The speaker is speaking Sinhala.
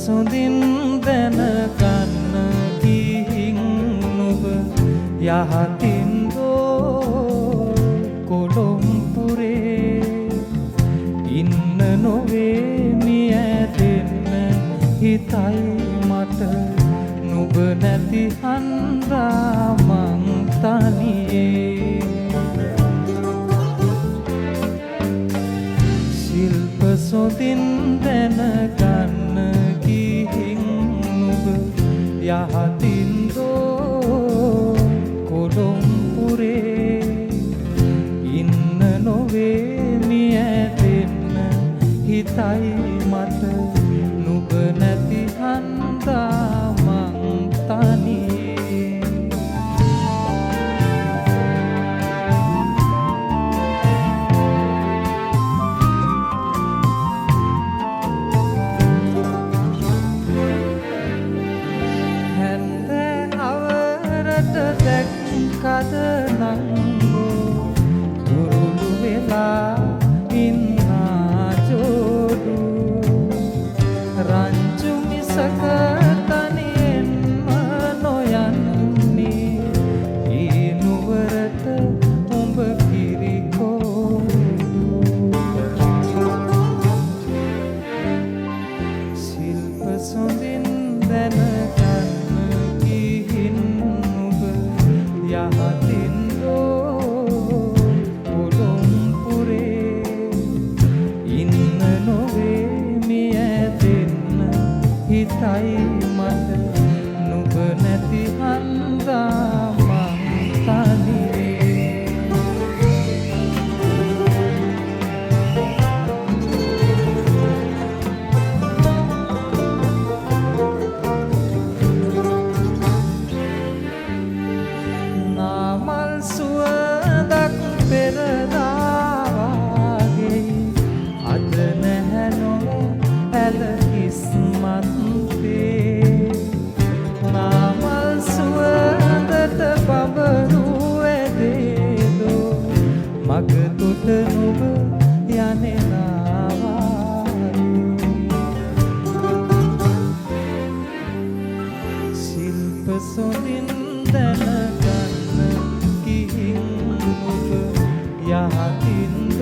සොඳින් දැනගන්න ගිහින් නුඹ යහතින් දෝ කොළොම්පුරේ ඉන්න නොවේ මියැදෙන්න හිතයි මට නුඹ නැති හන්දා මං තනියේ ශිල්ප සොඳින් දැනගන්න ගිහින් නුඹ යහතින් දෝ කොළොම්පුරේ ඉන්න නොවේ මියැදෙන්න හිතයි මට නුඹ නැති හන්දා මං තනියේ දැක්කද නංගෝ දුරුළු වෙලා ඉන්නා ජෝඩු රංචු මිසක තනියෙන්ම නොයන්නේ ඒ නුවරට උඹ කිරිකෝඩු ශිල්ප සොඳින් දැනගන්න ගිහින් යහතින් දෝ කොළොම්පුරේ ඉන්න නොවේ මියැදෙන්න හිතයි මට නුඹ නැති හන්දා මං තනියේ සුවඳක් පෙරදාවාගේ අද නැහැ නොවේ ඇල කිස්මත්තේ නාමල් සුවඳට බබරු ඇදේදෝ මග තුට නුඹ යනෙනාවාගේ ශිල්ප සොඳින් දැනගන්න යහතින්